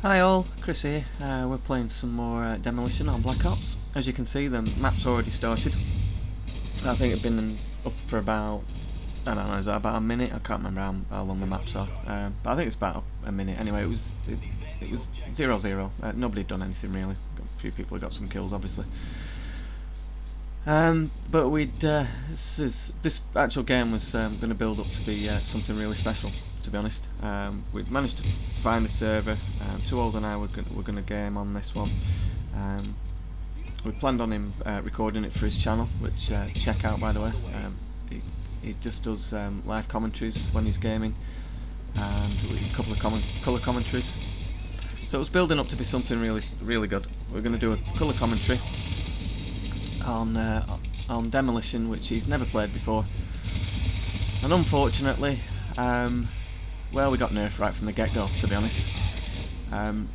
Hi all, Chris here. We're playing some more Demolition on Black Ops. As you can see, the map's already started. I think it's been up for about, I don't know, is that about a minute? I can't remember how long the maps are. But I think it's about a minute. Anyway, it was 0-0. Nobody had done anything really. A few people got some kills, obviously. But this actual game was going to build up to be something really special. To be honest, we'd managed to find a server. Too Old and I were going to game on this one. We planned on him recording it for his channel, which check out by the way. He just does live commentaries when he's gaming, and a couple of colour commentaries. So it was building up to be something really good. We're going to do a colour commentary on Demolition, which he's never played before, and unfortunately, well, we got nerfed right from the get-go, to be honest, and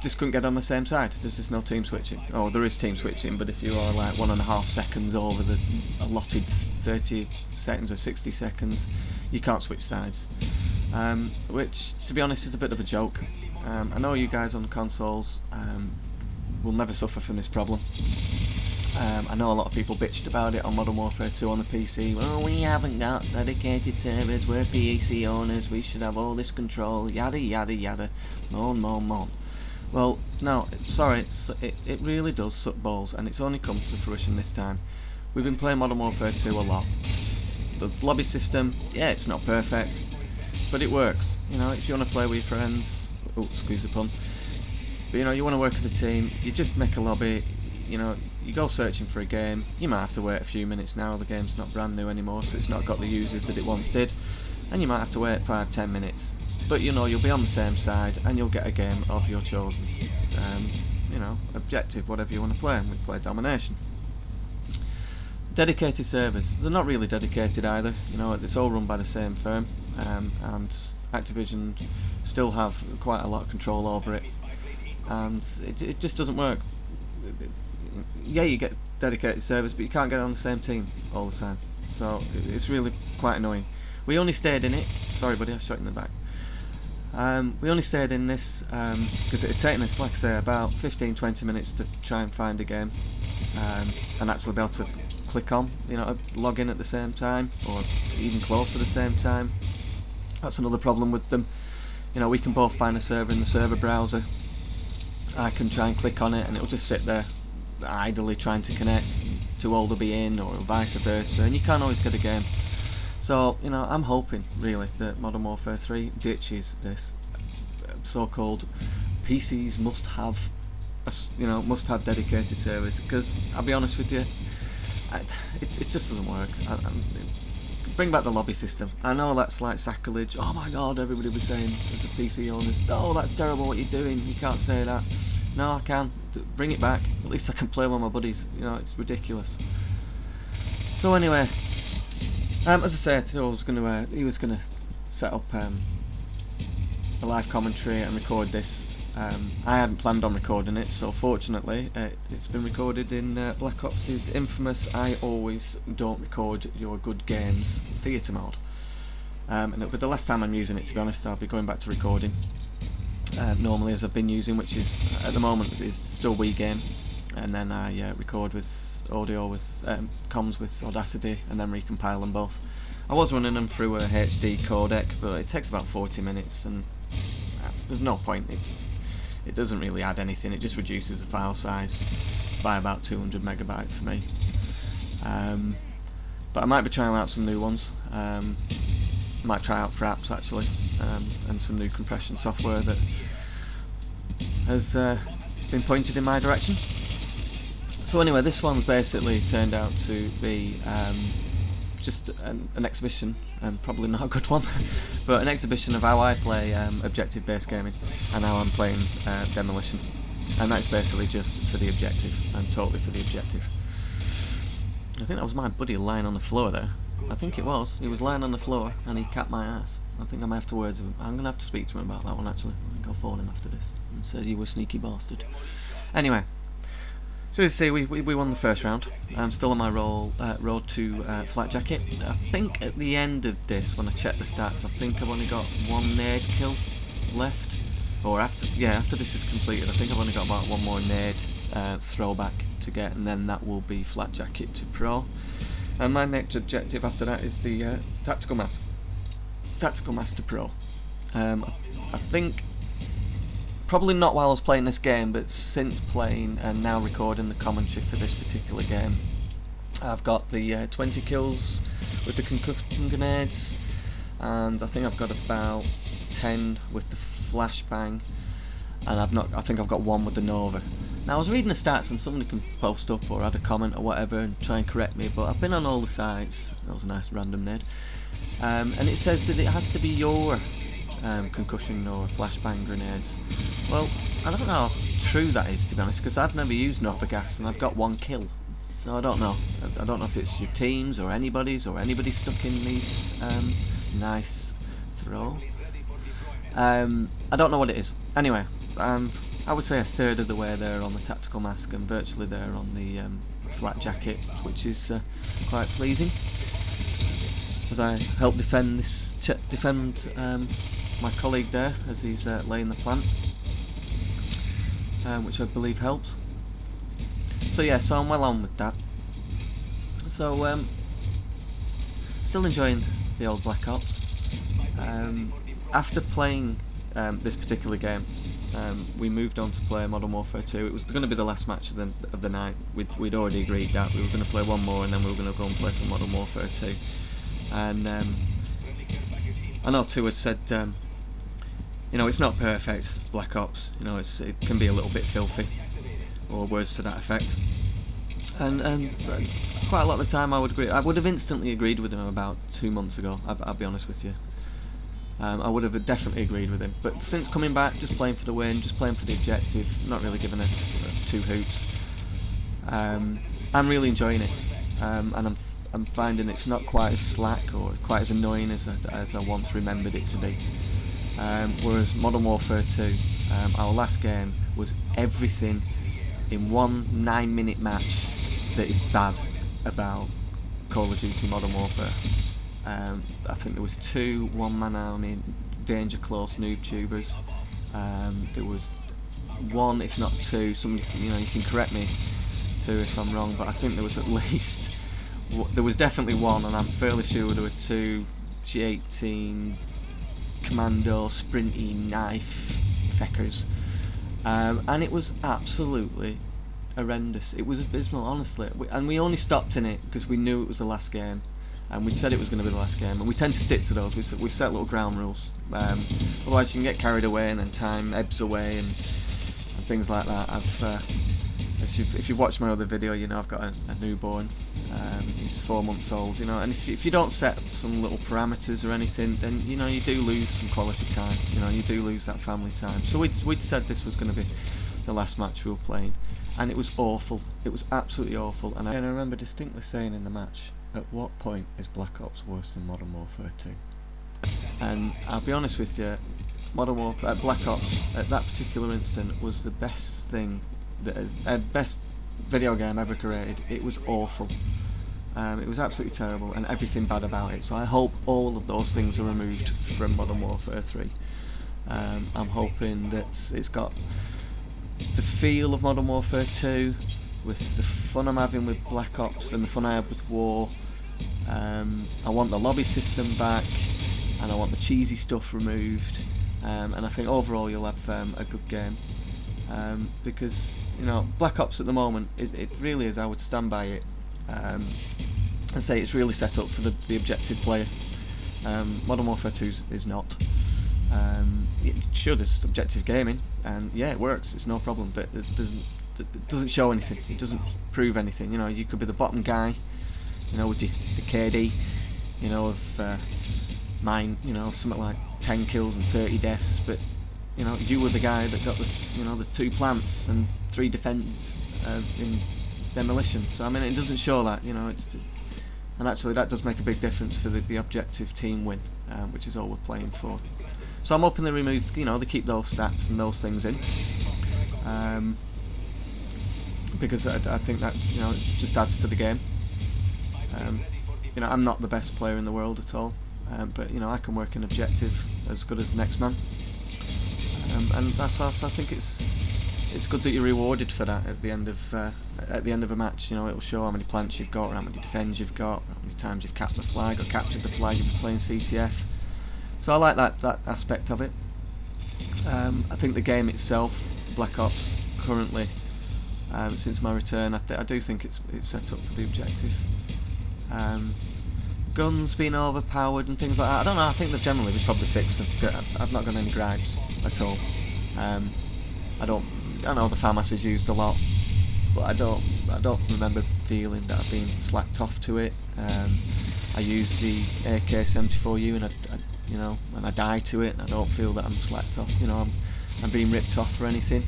just couldn't get on the same side. There's just no team switching. Oh, there is team switching, but if you are like 1.5 seconds over the allotted 30 seconds or 60 seconds, you can't switch sides, which, to be honest, is a bit of a joke. I know you guys on consoles will never suffer from this problem. I know a lot of people bitched about it on Modern Warfare 2 on the PC. Well, we haven't got dedicated servers, we're PC owners, we should have all this control, yada yada yada, moan. Well, no, sorry, it really does suck balls, and it's only come to fruition this time. We've been playing Modern Warfare 2 a lot. The lobby system, yeah, it's not perfect, but it works. You know, if you want to play with your friends, oh, excuse the pun, but you know, you want to work as a team, you just make a lobby. You know, you go searching for a game, you might have to wait a few minutes now, the game's not brand new anymore, so it's not got the users that it once did, and you might have to wait 5-10 minutes, but you know, you'll be on the same side, and you'll get a game of your chosen, you know, objective, whatever you want to play, and we play Domination. Dedicated servers, they're not really dedicated either, you know, it's all run by the same firm, and Activision still have quite a lot of control over it, and it just doesn't work. Yeah, you get dedicated servers, but you can't get on the same team all the time, so it's really quite annoying. We only stayed in it, sorry buddy, I shot you in the back. We only stayed in this because it had taken us, like I say, about 15-20 minutes to try and find a game, and actually be able to click on, you know, log in at the same time, or even close to the same time. That's another problem with them. You know, we can both find a server in the server browser. I can try and click on it and it'll just sit there idly trying to connect. Too Old to be in, or vice versa, and you can't always get a game. So, you know, I'm hoping really that Modern Warfare 3 ditches this so-called PCs must have dedicated servers, because I'll be honest with you, it just doesn't work. Bring back the lobby system. I know that's like sacrilege. Oh my god, everybody was saying as a PC owners, oh, that's terrible what you're doing, you can't say that. No, I can. Bring it back. At least I can play with my buddies. You know, it's ridiculous. So anyway, as I said, he was gonna set up a live commentary and record this. I hadn't planned on recording it, so fortunately it's been recorded in Black Ops' infamous "I always don't record your good games" theatre mode. And it'll be the last time I'm using it, to be honest. I'll be going back to recording normally as I've been using, which is at the moment is still Wii game, and then I record with audio with comms with Audacity, and then recompile them both. I was running them through a HD codec, but it takes about 40 minutes, and there's no point. It doesn't really add anything. It just reduces the file size by about 200 megabyte for me. But I might be trying out some new ones. Might try out Fraps actually, and some new compression software that has been pointed in my direction. So anyway, this one's basically turned out to be just an exhibition, and probably not a good one, but an exhibition of how I play objective-based gaming, and how I'm playing Demolition, and that's basically just for the objective, and totally for the objective. I think that was my buddy lying on the floor there. I think it was. He was lying on the floor and he capped my ass. I think I might have to words with him. I'm going to have to speak to him about that one actually. I think I'll phone him after this and say you were a sneaky bastard. Anyway, so as you see, we won the first round. I'm still on my road to Flat Jacket. I think at the end of this, when I check the stats, I think I've only got one nade kill left. or after this is completed, I think I've only got about one more nade throwback to get, and then that will be flat jacket to pro. And my next objective after that is the tactical master pro. I think probably not while I was playing this game, but since playing and now recording the commentary for this particular game, I've got the 20 kills with the concussion grenades, and I think I've got about 10 with the flashbang, and I think I've got 1 with the Nova. Now I was reading the stats, and somebody can post up or add a comment or whatever and try and correct me, but I've been on all the sites. That was a nice random nade. And it says that it has to be your concussion or flashbang grenades. Well, I don't know how true that is, to be honest, because I've never used Nova gas and I've got 1 kill. So I don't know. I don't know if it's your teams or anybody's or anybody stuck in these. Nice throw. I don't know what it is. Anyway, I would say a third of the way there on the tactical mask and virtually there on the flat jacket, which is quite pleasing, as I help defend my colleague there as he's laying the plant, which I believe helps. So yeah, so I'm well on with that. So still enjoying the old Black Ops. After playing this particular game, we moved on to play Modern Warfare 2. It was going to be the last match of the night. We'd already agreed that we were going to play one more, and then we were going to go and play some Modern Warfare 2. And I know Two had said, you know, it's not perfect, Black Ops. You know, it can be a little bit filthy, or words to that effect. And quite a lot of the time I would agree. I would have instantly agreed with him about 2 months ago. I'll be honest with you. I would have definitely agreed with him. But since coming back, just playing for the win, just playing for the objective, not really giving a two hoots. I'm really enjoying it, and I'm finding it's not quite as slack or quite as annoying as I once remembered it to be. Whereas Modern Warfare 2, our last game, was everything in one 9-minute match that is bad about Call of Duty Modern Warfare. I think there was 2 one-man army danger close noob tubers. There was 1, if not 2. You know, you can correct me 2 if I'm wrong, but I think there was at least there was definitely 1, and I'm fairly sure there were 2 G18 commando sprinty knife feckers, and it was absolutely horrendous. It was abysmal, honestly. And we only stopped in it because we knew it was the last game, and we'd said it was going to be the last game, and we tend to stick to those. We set little ground rules, otherwise you can get carried away and then time ebbs away and things like that. If you've watched my other video, you know I've got a newborn. He's 4 months old, you know, and if you don't set some little parameters or anything, then you know you do lose some quality time. You know, you do lose that family time. So we'd said this was going to be the last match we were playing, and it was awful. It was absolutely awful. And I remember distinctly saying in the match, at what point is Black Ops worse than Modern Warfare 2? And I'll be honest with you, Modern Warfare, Black Ops at that particular instant was the best thing, best video game ever created. It was awful. It was absolutely terrible, and everything bad about it. So I hope all of those things are removed from Modern Warfare 3. I'm hoping that it's got the feel of Modern Warfare 2, with the fun I'm having with Black Ops and the fun I had with War. I want the lobby system back, and I want the cheesy stuff removed. And I think overall you'll have a good game. Because, you know, Black Ops at the moment, it really is, I would stand by it, and say it's really set up for the objective player. Modern Warfare 2 is not. Sure, there's objective gaming, and yeah, it works, it's no problem, but it doesn't show anything, it doesn't prove anything. You know, you could be the bottom guy, you know, with the KD, you know, of mine, you know, something like 10 kills and 30 deaths, but you know, you were the guy that got the 2 plants and 3 defense in Demolition. So I mean, it doesn't show that, you know. And actually, that does make a big difference for the objective team win, which is all we're playing for. So I'm hoping they remove, you know, they keep those stats and those things in, because I think that, you know, it just adds to the game. You know, I'm not the best player in the world at all, but you know, I can work an objective as good as the next man. and that's also, I think it's good that you're rewarded for that at the end of a match. You know, it'll show how many plants you've got, or how many defends you've got, how many times you've capped the flag or captured the flag if you're playing CTF. So I like that aspect of it. I think the game itself, Black Ops, currently, since my return, I do think it's set up for the objective. Guns being overpowered and things like that, I don't know, I think that generally they've probably fixed them. I've not got any gripes at all. I know the FAMAS is used a lot, but I don't remember feeling that I've been slacked off to it. I use the AK-74U and I die to it, and I don't feel that I'm slacked off, I'm being ripped off or anything.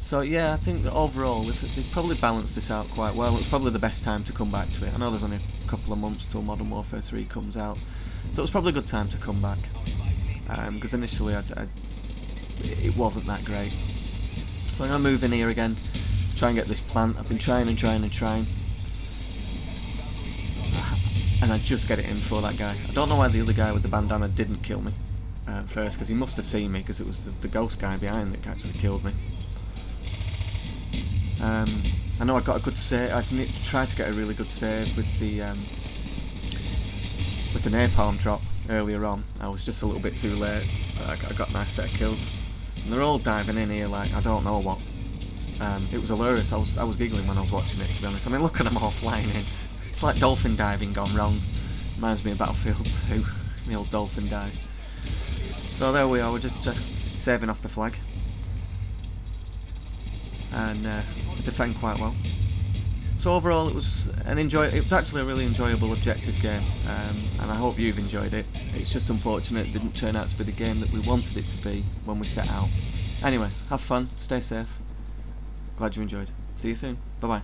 So yeah, I think that overall they've probably balanced this out quite well. It's probably the best time to come back to it. I know there's only a couple of months till Modern Warfare 3 comes out, so it's probably a good time to come back, because initially it wasn't that great. So I'm going to move in here again, try and get this plant. I've been trying, and I just get it in for that guy. I don't know why the other guy with the bandana didn't kill me first, because he must have seen me, because it was the ghost guy behind that actually killed me. I know I got a good save. I tried to get a really good save with the napalm drop earlier on. I was just a little bit too late, but I got a nice set of kills. And they're all diving in here like I don't know what. It was hilarious. I was giggling when I was watching it, to be honest. I mean, look at them all flying in. It's like dolphin diving gone wrong. Reminds me of Battlefield 2, the old dolphin dive. So there we are. We're just saving off the flag, and defend quite well. So overall, it was actually a really enjoyable objective game, and I hope you've enjoyed it. It's just unfortunate it didn't turn out to be the game that we wanted it to be when we set out. Anyway, have fun, stay safe. Glad you enjoyed. See you soon. Bye bye.